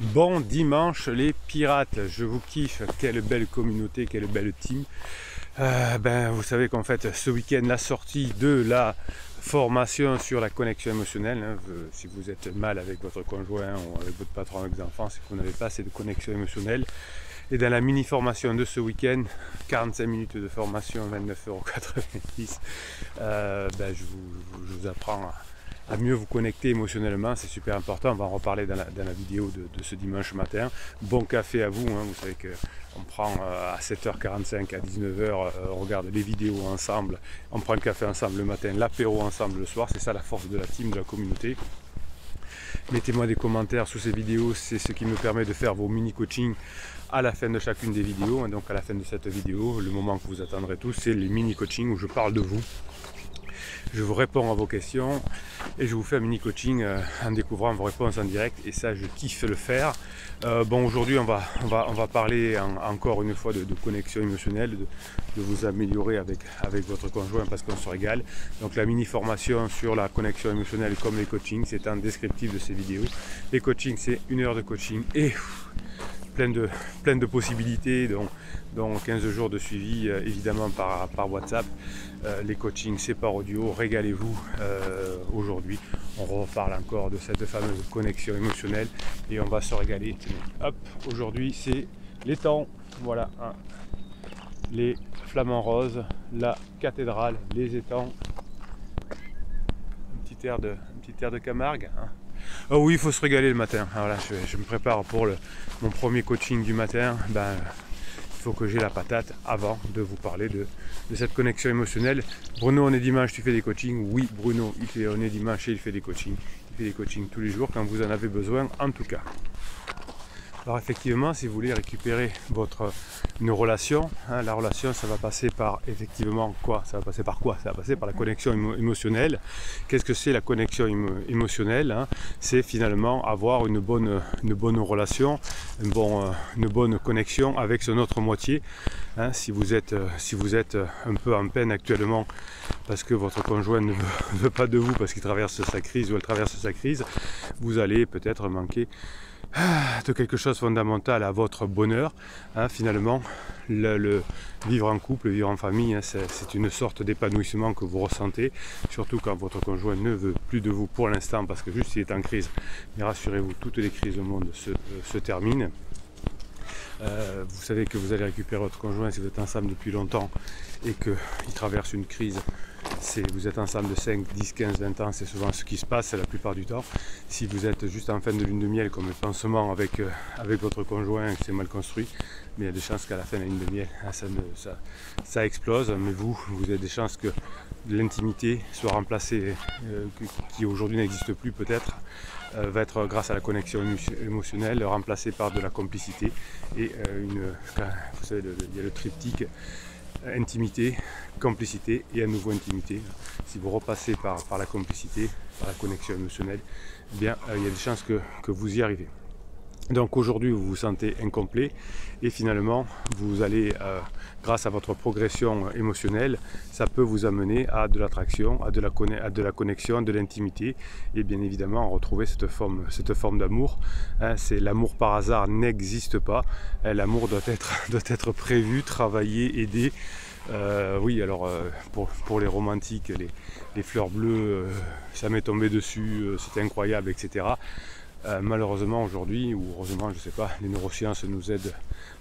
Bon dimanche les pirates, je vous kiffe, quelle belle communauté, quelle belle team. Vous savez qu'en fait ce week-end la sortie de la formation sur la connexion émotionnelle, hein, si vous êtes mal avec votre conjoint ou avec votre patron, avec vos enfants, c'est que vous n'avez pas assez de connexion émotionnelle. Et dans la mini formation de ce week-end, 45 minutes de formation, 29,90 €, je vous apprends à mieux vous connecter émotionnellement, c'est super important. On va en reparler dans la vidéo de ce dimanche matin. Bon café à vous, hein. Vous savez qu'on prend à 7h45, à 19h, on regarde les vidéos ensemble, on prend le café ensemble le matin, l'apéro ensemble le soir. C'est ça la force de la team, de la communauté. Mettez-moi des commentaires sous ces vidéos, c'est ce qui me permet de faire vos mini coachings à la fin de chacune des vidéos. Donc à la fin de cette vidéo, le moment que vous attendrez tous, c'est les mini coachings où je parle de vous. Je vous réponds à vos questions et je vous fais un mini coaching en découvrant vos réponses en direct, et ça je kiffe le faire. Aujourd'hui on va parler encore une fois de connexion émotionnelle, de vous améliorer avec votre conjoint parce qu'on se régale. Donc la mini formation sur la connexion émotionnelle comme les coachings, c'est un descriptif de ces vidéos. Les coachings, c'est 1 heure de coaching et plein de possibilités, dont 15 jours de suivi évidemment par WhatsApp. Les coachings, c'est par audio. Régalez-vous. Aujourd'hui on reparle encore de cette fameuse connexion émotionnelle et on va se régaler. Hop, aujourd'hui c'est l'étang, voilà, hein. Les flamants roses, la cathédrale, les étangs, un petit air de Camargue, hein. Oh oui, il faut se régaler le matin. Alors là, je me prépare pour mon premier coaching du matin. Il faut que j'ai la patate avant de vous parler de cette connexion émotionnelle. Bruno, on est dimanche, tu fais des coachings? Oui, Bruno, on est dimanche et il fait des coachings. Il fait des coachings tous les jours quand vous en avez besoin, en tout cas. Alors effectivement, si vous voulez récupérer une relation, hein, la relation, ça va passer par effectivement quoi? Ça va passer par quoi? Ça va passer par la connexion émotionnelle. Qu'est-ce que c'est la connexion émotionnelle, hein? C'est finalement avoir une bonne relation, une bonne connexion avec son autre moitié. Hein, si vous êtes un peu en peine actuellement parce que votre conjoint ne veut pas de vous parce qu'il traverse sa crise ou elle traverse sa crise, vous allez peut-être manquer de quelque chose de fondamental à votre bonheur, hein. Finalement, le vivre en couple, vivre en famille, hein, c'est une sorte d'épanouissement que vous ressentez, surtout quand votre conjoint ne veut plus de vous pour l'instant parce que juste il est en crise. Mais rassurez-vous, toutes les crises au monde se terminent. Vous savez que vous allez récupérer votre conjoint si vous êtes ensemble depuis longtemps et qu'il traverse une crise. Vous êtes ensemble de 5, 10, 15, 20 ans, c'est souvent ce qui se passe la plupart du temps. Si vous êtes juste en fin de lune de miel, comme le pansement avec votre conjoint et que c'est mal construit, mais il y a des chances qu'à la fin de la lune de miel, ça explose. Mais vous avez des chances que l'intimité soit remplacée, qui aujourd'hui n'existe plus peut-être, va être grâce à la connexion émotionnelle, remplacée par de la complicité. Et vous savez, il y a le triptyque intimité, complicité et à nouveau intimité. Si vous repassez par la complicité, par la connexion émotionnelle, il y a des chances que vous y arrivez. Donc aujourd'hui vous vous sentez incomplet et finalement vous allez, grâce à votre progression émotionnelle, ça peut vous amener à de l'attraction, à de la connexion, de l'intimité et bien évidemment retrouver cette forme d'amour. Hein, l'amour par hasard n'existe pas. L'amour doit être prévu, travaillé, aidé. Oui, alors pour les romantiques, les fleurs bleues, ça m'est tombé dessus, c'était incroyable, etc. Malheureusement aujourd'hui, ou heureusement, je ne sais pas, les neurosciences nous aident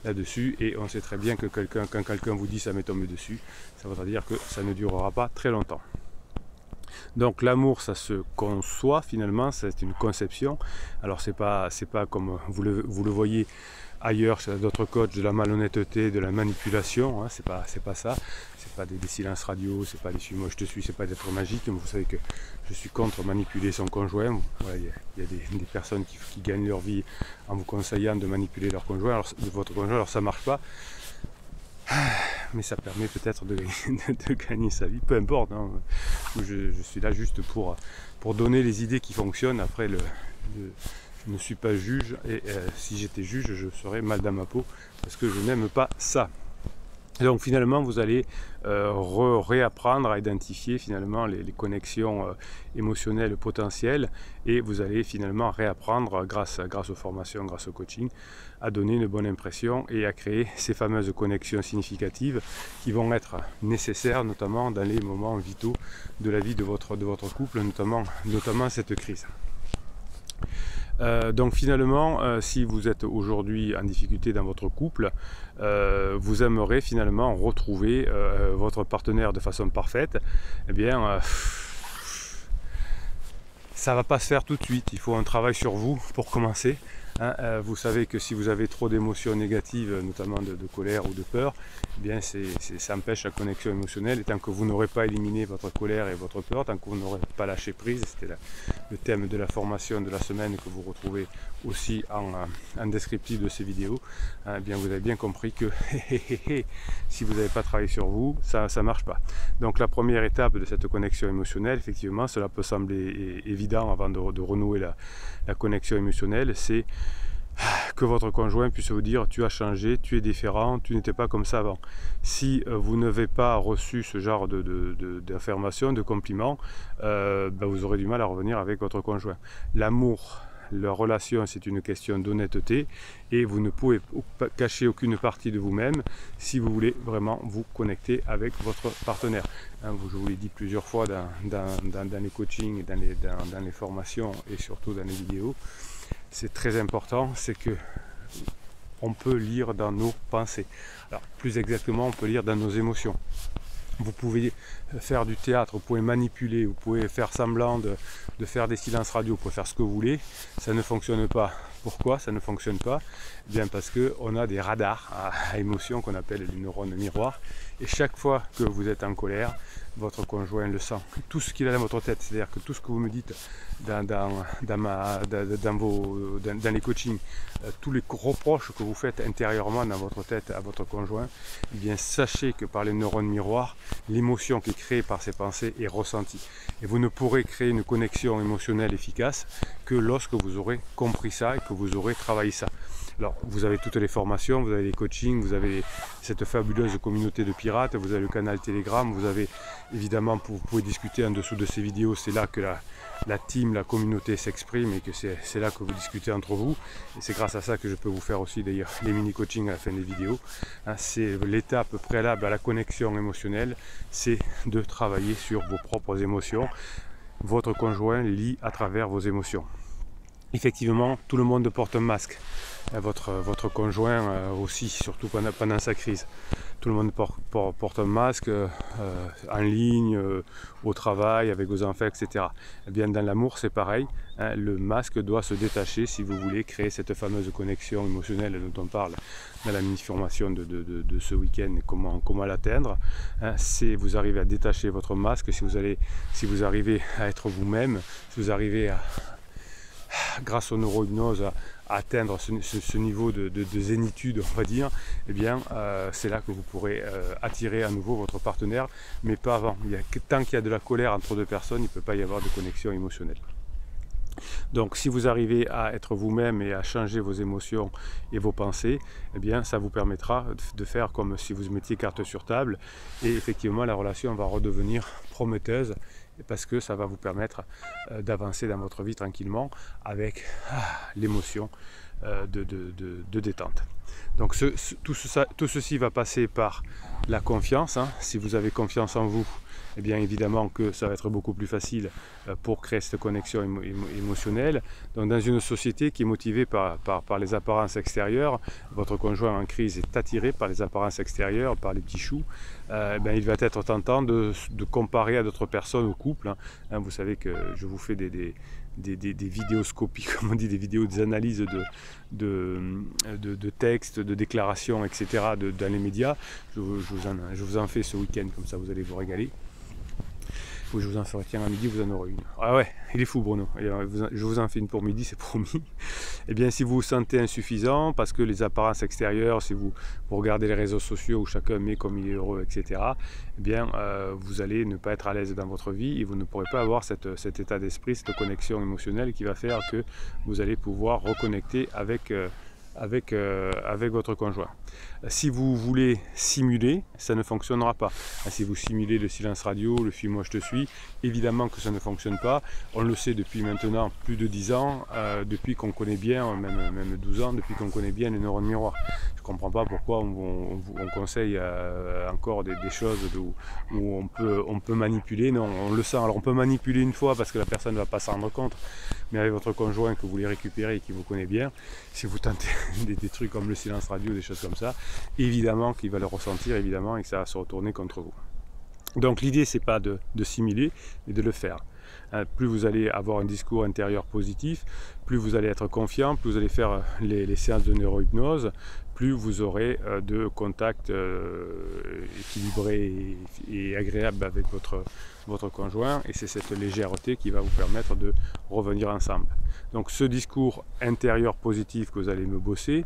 là-dessus et on sait très bien que quand quelqu'un vous dit ça m'est tombé dessus, ça voudra dire que ça ne durera pas très longtemps. Donc l'amour, ça se conçoit finalement, c'est une conception. Alors c'est pas comme vous le voyez ailleurs chez d'autres coachs, de la malhonnêteté, de la manipulation, hein, c'est pas ça. C'est pas des silences radio, c'est pas des suis-moi je te suis, c'est pas d'être magique. Vous savez que je suis contre manipuler son conjoint. Voilà, il y a des personnes qui gagnent leur vie en vous conseillant de manipuler leur conjoint, votre conjoint, alors ça marche pas. Mais ça permet peut-être de gagner sa vie, peu importe, hein. Je suis là juste pour donner les idées qui fonctionnent. Après, je ne suis pas juge et si j'étais juge, je serais mal dans ma peau parce que je n'aime pas ça. Et donc finalement, vous allez réapprendre à identifier finalement les connexions émotionnelles potentielles, et vous allez finalement réapprendre grâce aux formations, grâce au coaching, à donner une bonne impression et à créer ces fameuses connexions significatives qui vont être nécessaires, notamment dans les moments vitaux de la vie de votre couple, notamment cette crise. Donc finalement, si vous êtes aujourd'hui en difficulté dans votre couple, vous aimeriez finalement retrouver votre partenaire de façon parfaite, eh bien ça ne va pas se faire tout de suite. Il faut un travail sur vous pour commencer. Vous savez que si vous avez trop d'émotions négatives, notamment de colère ou de peur, eh bien ça empêche la connexion émotionnelle. Et tant que vous n'aurez pas éliminé votre colère et votre peur, tant que vous n'aurez pas lâché prise, c'était le thème de la formation de la semaine que vous retrouvez aussi en descriptif de ces vidéos, eh bien vous avez bien compris que si vous n'avez pas travaillé sur vous, ça ne marche pas. Donc la première étape de cette connexion émotionnelle, effectivement, cela peut sembler évident avant de renouer la connexion émotionnelle, c'est que votre conjoint puisse vous dire: tu as changé, tu es différent, tu n'étais pas comme ça avant. Si vous n'avez pas reçu ce genre d'affirmation, de compliments, vous aurez du mal à revenir avec votre conjoint. L'amour, la relation, c'est une question d'honnêteté, et vous ne pouvez cacher aucune partie de vous-même si vous voulez vraiment vous connecter avec votre partenaire. Je vous l'ai dit plusieurs fois dans les coachings, dans les formations et surtout dans les vidéos. C'est très important, c'est que on peut lire dans nos pensées. Alors plus exactement, on peut lire dans nos émotions. Vous pouvez faire du théâtre, vous pouvez manipuler, vous pouvez faire semblant de faire des silences radio, vous pouvez faire ce que vous voulez, ça ne fonctionne pas. Pourquoi ça ne fonctionne pas? Eh bien parce qu'on a des radars à émotions qu'on appelle les neurones miroirs, et chaque fois que vous êtes en colère, votre conjoint le sent. Tout ce qu'il a dans votre tête, c'est-à-dire que tout ce que vous me dites dans les coachings, tous les reproches que vous faites intérieurement dans votre tête à votre conjoint, eh bien sachez que par les neurones miroirs, l'émotion qui est créée par ces pensées est ressentie. Et vous ne pourrez créer une connexion émotionnelle efficace que lorsque vous aurez compris ça et que vous aurez travaillé ça. Alors, vous avez toutes les formations, vous avez les coachings, vous avez cette fabuleuse communauté de pirates, vous avez le canal Telegram, vous avez évidemment, vous pouvez discuter en dessous de ces vidéos, c'est là que la team, la communauté s'exprime, et que c'est là que vous discutez entre vous. Et c'est grâce à ça que je peux vous faire aussi d'ailleurs les mini-coachings à la fin des vidéos. C'est l'étape préalable à la connexion émotionnelle, c'est de travailler sur vos propres émotions. Votre conjoint lit à travers vos émotions. Effectivement, tout le monde porte un masque. Votre conjoint aussi, surtout pendant sa crise. Tout le monde porte un masque en ligne, au travail, avec vos enfants, etc. Eh bien, dans l'amour, c'est pareil. Le masque doit se détacher si vous voulez créer cette fameuse connexion émotionnelle dont on parle dans la mini-formation de ce week-end, et comment l'atteindre. C'est vous arrivez à détacher votre masque, si vous arrivez à être vous-même, si vous arrivez à, grâce aux neurohypnose, à atteindre ce niveau de zénitude, on va dire, eh bien c'est là que vous pourrez attirer à nouveau votre partenaire, mais pas avant. Tant qu'il y a de la colère entre deux personnes, il ne peut pas y avoir de connexion émotionnelle. Donc si vous arrivez à être vous-même et à changer vos émotions et vos pensées, eh bien ça vous permettra de faire comme si vous mettiez carte sur table, et effectivement la relation va redevenir prometteuse, parce que ça va vous permettre d'avancer dans votre vie tranquillement avec l'émotion de détente. Donc tout ceci va passer par la confiance. Si vous avez confiance en vous, eh bien évidemment que ça va être beaucoup plus facile pour créer cette connexion émotionnelle. Donc dans une société qui est motivée par les apparences extérieures, votre conjoint en crise est attiré par les apparences extérieures, par les petits choux, il va être tentant de comparer à d'autres personnes au couple. Vous savez que je vous fais des vidéoscopies, comme on dit, des vidéos, des analyses de textes, de déclarations, etc. dans les médias. Je vous en fais ce week-end, comme ça vous allez vous régaler. Je vous en ferai, tiens, à midi vous en aurez une. Ah ouais, il est fou Bruno, je vous en fais une pour midi, c'est promis. Eh bien si vous vous sentez insuffisant, parce que les apparences extérieures, si vous regardez les réseaux sociaux où chacun met comme il est heureux, etc., eh bien vous allez ne pas être à l'aise dans votre vie, et vous ne pourrez pas avoir cet état d'esprit, cette connexion émotionnelle qui va faire que vous allez pouvoir reconnecter avec avec votre conjoint. Si vous voulez simuler, ça ne fonctionnera pas. Si vous simulez le silence radio, le film Moi je te suis, évidemment que ça ne fonctionne pas. On le sait depuis maintenant plus de 10 ans, depuis qu'on connaît bien, même 12 ans, depuis qu'on connaît bien les neurones miroirs. Je ne comprends pas pourquoi on conseille encore des choses où on peut manipuler. Non, on le sent. Alors on peut manipuler une fois parce que la personne ne va pas s'en rendre compte, mais avec votre conjoint que vous voulez récupérer et qui vous connaît bien, si vous tentez des trucs comme le silence radio, des choses comme ça, évidemment qu'il va le ressentir, évidemment, et que ça va se retourner contre vous. Donc l'idée, c'est pas de simuler, mais de le faire. Plus vous allez avoir un discours intérieur positif, plus vous allez être confiant, plus vous allez faire les séances de neurohypnose, plus vous aurez de contacts équilibrés et agréables avec votre conjoint, et c'est cette légèreté qui va vous permettre de revenir ensemble. Donc ce discours intérieur positif que vous allez me bosser,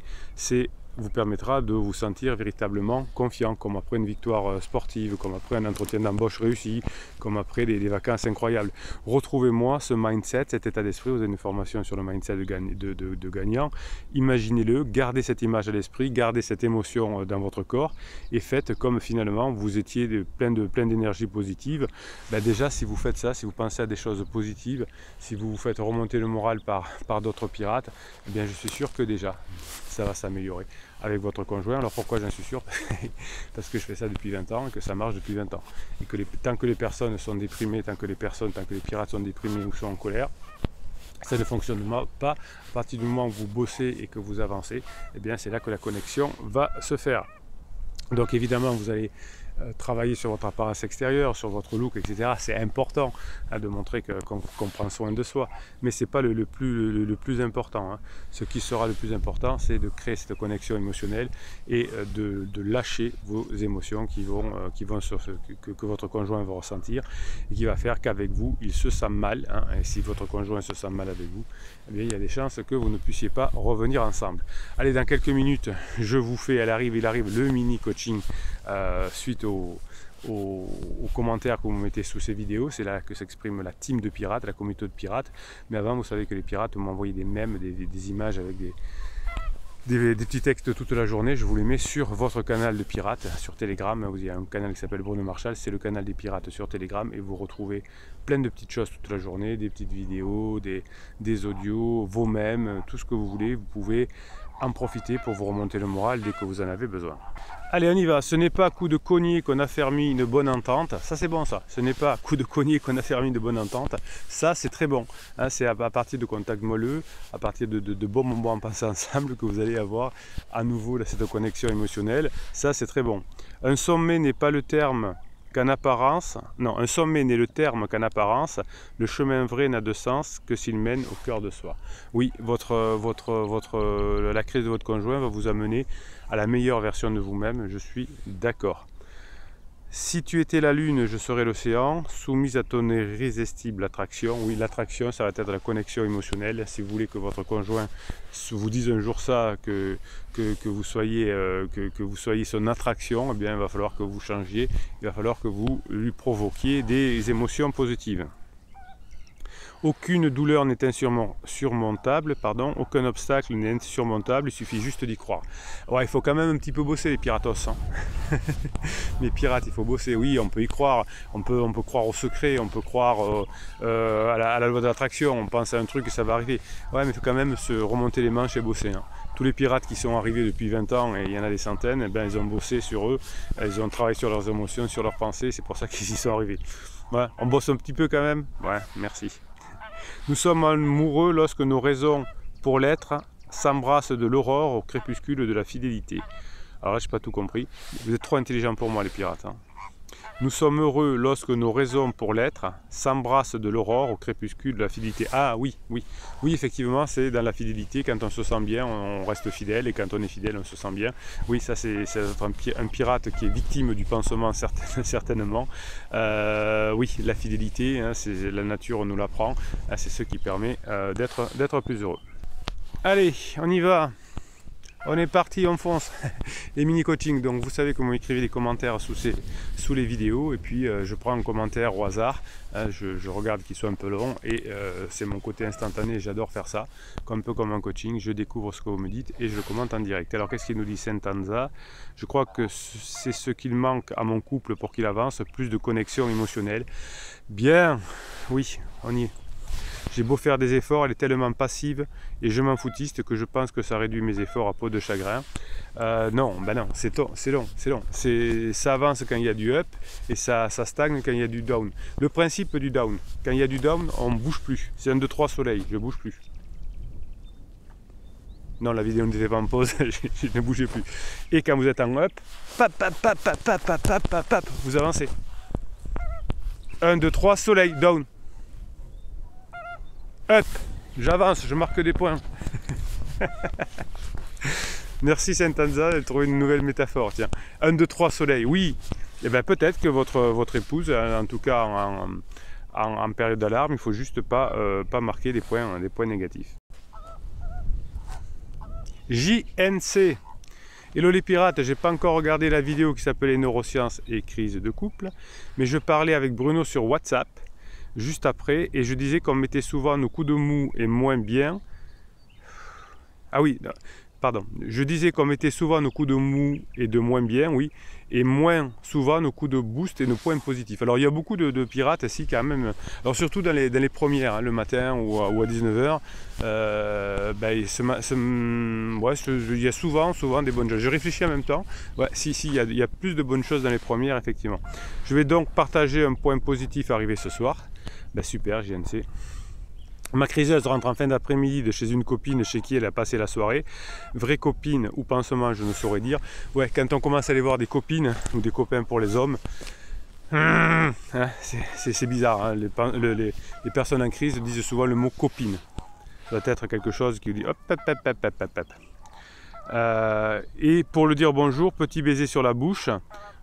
vous permettra de vous sentir véritablement confiant, comme après une victoire sportive, comme après un entretien d'embauche réussi, comme après des vacances incroyables. Retrouvez-moi ce mindset, cet état d'esprit. Vous avez une formation sur le mindset de gagnant. Imaginez-le, gardez cette image à l'esprit, gardez cette émotion dans votre corps et faites comme finalement vous étiez plein d'énergie positive. Déjà, si vous faites ça, si vous pensez à des choses positives, si vous vous faites remonter le moral par d'autres pirates, eh bien, je suis sûr que déjà, ça va s'améliorer avec votre conjoint. Alors pourquoi j'en suis sûr? Parce que je fais ça depuis 20 ans et que ça marche depuis 20 ans. Et que tant que les personnes sont déprimées, tant que les pirates sont déprimés ou sont en colère, ça ne fonctionne pas. À partir du moment où vous bossez et que vous avancez, eh bien c'est là que la connexion va se faire. Donc évidemment, vous allez travailler sur votre apparence extérieure, sur votre look, etc. C'est important de montrer qu'on prend soin de soi, mais ce n'est pas le plus important. Ce qui sera le plus important, c'est de créer cette connexion émotionnelle et de lâcher vos émotions que votre conjoint va ressentir et qui va faire qu'avec vous, il se sent mal. Et si votre conjoint se sent mal avec vous, eh bien, il y a des chances que vous ne puissiez pas revenir ensemble. Allez, dans quelques minutes, je vous fais, il arrive le mini coaching suite aux commentaires que vous mettez sous ces vidéos. C'est là que s'exprime la team de pirates, la communauté de pirates. Mais avant, vous savez que les pirates m'envoyaient des mèmes, des images avec des petits textes toute la journée. Je vous les mets sur votre canal de pirates, sur Telegram. Il y a un canal qui s'appelle Bruno Marshall, c'est le canal des pirates sur Telegram, et vous retrouvez plein de petites choses toute la journée, des petites vidéos, des audios, vos mèmes, tout ce que vous voulez. Vous pouvez en profiter pour vous remonter le moral dès que vous en avez besoin. Allez, on y va. Ce n'est pas à coup de cogner qu'on a fermé une bonne entente. Ça, c'est bon, ça. Ce n'est pas à coup de cogner qu'on a fermé une bonne entente. Ça, c'est très bon. C'est à partir de contacts moelleux, à partir de bons moments passés ensemble que vous allez avoir à nouveau cette connexion émotionnelle. Ça, c'est très bon. Un sommet n'est pas le terme qu'en apparence. Non, un sommet n'est le terme qu'en apparence. Le chemin vrai n'a de sens que s'il mène au cœur de soi. Oui, la crise de votre conjoint va vous amener à la meilleure version de vous-même, je suis d'accord. Si tu étais la lune, je serais l'océan, soumise à ton irrésistible attraction. Oui, l'attraction, ça va être la connexion émotionnelle. Si vous voulez que votre conjoint vous dise un jour ça, que vous soyez son attraction, eh bien, il va falloir que vous changiez, il va falloir que vous lui provoquiez des émotions positives. Aucune douleur n'est insurmontable, aucun obstacle n'est insurmontable, il suffit juste d'y croire. Ouais, il faut quand même un petit peu bosser les piratos. Les pirates, il faut bosser, oui, on peut y croire, on peut croire au secret, on peut croire à la loi de l'attraction, on pense à un truc et ça va arriver. Ouais, mais il faut quand même se remonter les manches et bosser. Tous les pirates qui sont arrivés depuis 20 ans, et il y en a des centaines, ils ont bossé sur eux, ils ont travaillé sur leurs émotions, sur leurs pensées, c'est pour ça qu'ils y sont arrivés. Ouais, on bosse un petit peu quand même. Ouais, merci. Nous sommes amoureux lorsque nos raisons pour l'être s'embrassent de l'aurore au crépuscule de la fidélité. Alors là, je n'ai pas tout compris. Vous êtes trop intelligents pour moi, les pirates. Nous sommes heureux lorsque nos raisons pour l'être s'embrassent de l'aurore au crépuscule de la fidélité. Ah oui, effectivement, c'est dans la fidélité. Quand on se sent bien, on reste fidèle, et quand on est fidèle, on se sent bien. Oui, ça c'est un pirate qui est victime du pansement, certainement. Oui, la fidélité, c'est la nature nous l'apprend. C'est ce qui permet d'être plus heureux. Allez, on y va. On est parti, on fonce. Les mini-coachings, donc vous savez comment écrivez des commentaires sous les vidéos. Et puis je prends un commentaire au hasard. Je regarde qu'il soit un peu long. Et c'est mon côté instantané, j'adore faire ça. Un peu comme un coaching, je découvre ce que vous me dites et je le commente en direct. Alors qu'est-ce qu'il nous dit Saint-Anza? Je crois que c'est ce qu'il manque à mon couple pour qu'il avance, plus de connexion émotionnelle. Bien, oui, on y est. J'ai beau faire des efforts, elle est tellement passive et je m'en foutiste que je pense que ça réduit mes efforts à peau de chagrin. Non, ben non, c'est long. Ça avance quand il y a du up et ça stagne quand il y a du down. Le principe du down, quand il y a du down, on ne bouge plus. C'est 1, 2, 3 soleil, je ne bouge plus. Non, la vidéo n'était pas en pause, je ne bougeais plus. Et quand vous êtes en up, vous avancez. 1, 2, 3, soleil, down. Up, j'avance, je marque des points. Merci Saint-Anza de trouver une nouvelle métaphore. Tiens, 1, 2, 3 soleil, oui. Et bien peut-être que votre épouse, en tout cas en période d'alarme, il ne faut juste pas marquer des points négatifs. JNC. Hello les pirates, j'ai pas encore regardé la vidéo qui s'appelait Neurosciences et crise de couple, mais je parlais avec Bruno sur WhatsApp juste après et je disais qu'on mettait souvent nos coups de mou et moins bien. Ah oui, pardon. Je disais qu'on mettait souvent nos coups de mou et de moins bien, oui, et moins souvent nos coups de boost et nos points positifs. Alors il y a beaucoup de pirates ici quand même, alors surtout dans les premières, hein, le matin ou à 19h, il y a souvent des bonnes choses. Je réfléchis en même temps, ouais, il y a plus de bonnes choses dans les premières, effectivement. Je vais donc partager un point positif arrivé ce soir. Ben super, JNC. Ma criseuse rentre en fin d'après-midi de chez une copine chez qui elle a passé la soirée. Vraie copine ou pansement, je ne saurais dire. Ouais, quand on commence à aller voir des copines ou des copains pour les hommes, c'est bizarre. Hein. Les personnes en crise disent souvent le mot copine. Ça doit être quelque chose qui dit hop. Et pour le dire bonjour, petit baiser sur la bouche.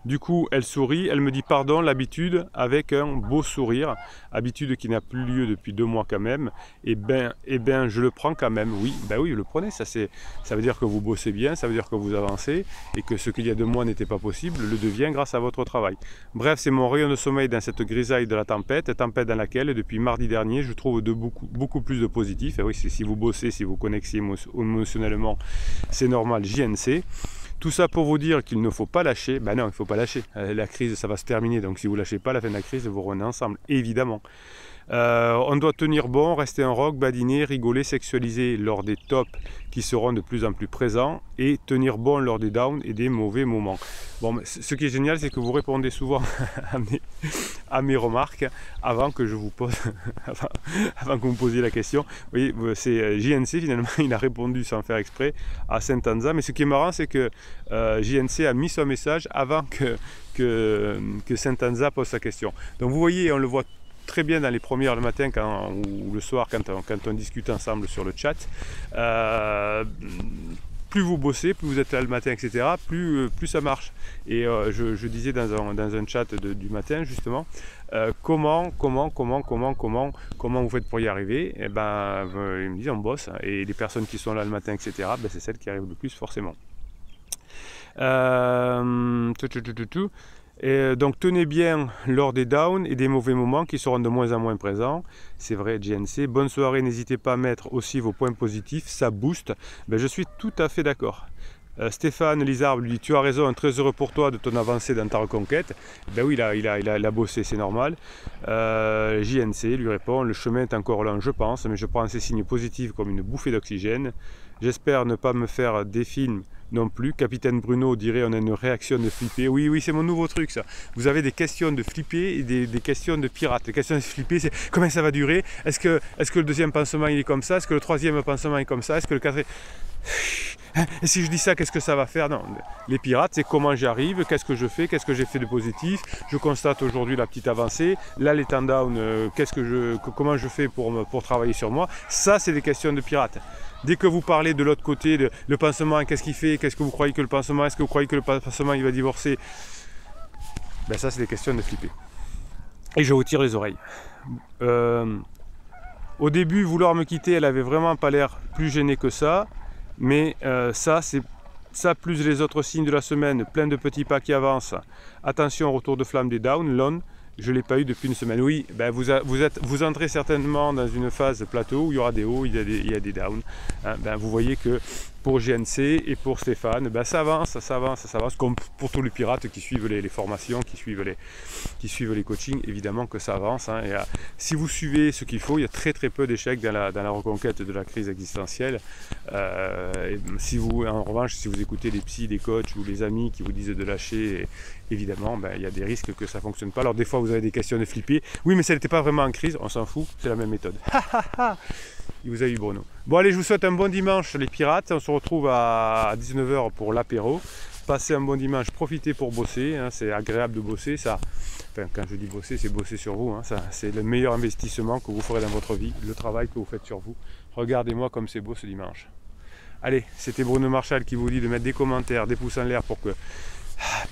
Du coup, elle sourit, elle me dit pardon, l'habitude, avec un beau sourire, habitude qui n'a plus lieu depuis 2 mois quand même, et ben, je le prends quand même, oui, ben oui, le prenez, ça veut dire que vous bossez bien, ça veut dire que vous avancez, et que ce qu'il y a 2 mois n'était pas possible, le devient grâce à votre travail. Bref, c'est mon rayon de sommeil dans cette grisaille de la tempête dans laquelle, depuis mardi dernier, je trouve beaucoup plus de positif, et oui, si vous bossez, si vous connectez émotionnellement, c'est normal, JNC. Tout ça pour vous dire qu'il ne faut pas lâcher. Ben non, il ne faut pas lâcher. La crise, ça va se terminer. Donc si vous ne lâchez pas, à la fin de la crise, vous revenez ensemble, évidemment. On doit tenir bon, rester un rock, badiner, rigoler, sexualiser lors des tops qui seront de plus en plus présents et tenir bon lors des downs et des mauvais moments. Bon, ce qui est génial, c'est que vous répondez souvent à mes remarques avant que je vous pose, avant que vous me posiez la question. Vous voyez, c'est JNC finalement, il a répondu sans faire exprès à Saint-Anza. Mais ce qui est marrant, c'est que JNC a mis son message avant que Saint-Anza pose sa question. Donc vous voyez, on le voit très bien dans les premières le matin ou le soir quand on discute ensemble sur le chat. Plus vous bossez, plus vous êtes là le matin, etc., plus ça marche. Et je disais dans un chat du matin justement, comment vous faites pour y arriver? Et ben, ils me disent on bosse, et les personnes qui sont là le matin, etc., ben, c'est celles qui arrivent le plus forcément. Et donc tenez bien lors des downs et des mauvais moments qui seront de moins en moins présents. C'est vrai, JNC. Bonne soirée, n'hésitez pas à mettre aussi vos points positifs, ça booste. Ben, je suis tout à fait d'accord. Stéphane Lizarbe lui dit tu as raison, très heureux pour toi de ton avancée dans ta reconquête. Ben oui, il a bossé, c'est normal. JNC lui répond le chemin est encore long, je pense, mais je prends ces signes positifs comme une bouffée d'oxygène. J'espère ne pas me faire des films non plus. Capitaine Bruno dirait on a une réaction de flipper. Oui, c'est mon nouveau truc ça. Vous avez des questions de flipper et des questions de pirates. Les questions de flipper, c'est combien ça va durer? Est-ce que le deuxième pansement il est comme ça? Est-ce que le troisième pansement est comme ça? Est-ce que le quatrième... Et si je dis ça, qu'est-ce que ça va faire? Non, les pirates, c'est comment j'y arrive, qu'est-ce que je fais, qu'est-ce que j'ai fait de positif. Je constate aujourd'hui la petite avancée. Là, les temps down, comment je fais pour travailler sur moi. Ça, c'est des questions de pirates. Dès que vous parlez de l'autre côté, le pansement, qu'est-ce qu'il fait? Qu'est-ce que vous croyez que le pansement? Est-ce que vous croyez que le pansement, il va divorcer? Ben ça, c'est des questions de flipper. Et je vous tire les oreilles. Au début, vouloir me quitter, elle avait vraiment pas l'air plus gênée que ça. Mais ça plus les autres signes de la semaine, plein de petits pas qui avancent. Attention au retour de flamme des downs, l'on, je ne l'ai pas eu depuis une semaine. Oui, ben vous entrez certainement dans une phase plateau où il y aura des hauts, il y a des downs. Hein, ben vous voyez que pour GNC et pour Stéphane, ben ça avance, comme pour tous les pirates qui suivent les formations, qui suivent les coachings, évidemment que ça avance. Hein, et, si vous suivez ce qu'il faut, il y a très peu d'échecs dans la reconquête de la crise existentielle. En revanche, si vous écoutez les psys, des coachs ou les amis qui vous disent de lâcher, évidemment, ben, il y a des risques que ça ne fonctionne pas. Alors des fois, vous avez des questions de flipper. Oui, mais ça n'était pas vraiment en crise, on s'en fout, c'est la même méthode. Il vous a eu Bruno. Bon allez, je vous souhaite un bon dimanche les pirates. On se retrouve à 19 h pour l'apéro. Passez un bon dimanche, profitez pour bosser. Hein, c'est agréable de bosser. Ça, enfin, quand je dis bosser, c'est bosser sur vous. Hein, c'est le meilleur investissement que vous ferez dans votre vie, le travail que vous faites sur vous. Regardez-moi comme c'est beau ce dimanche. Allez, c'était Bruno Marchal qui vous dit de mettre des commentaires, des pouces en l'air pour que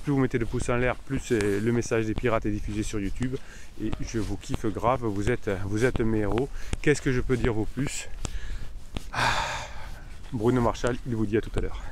plus vous mettez de pouces en l'air, plus le message des pirates est diffusé sur YouTube. Et je vous kiffe grave, vous êtes mes héros. Qu'est-ce que je peux dire au plus? Bruno Marchal, il vous dit à tout à l'heure.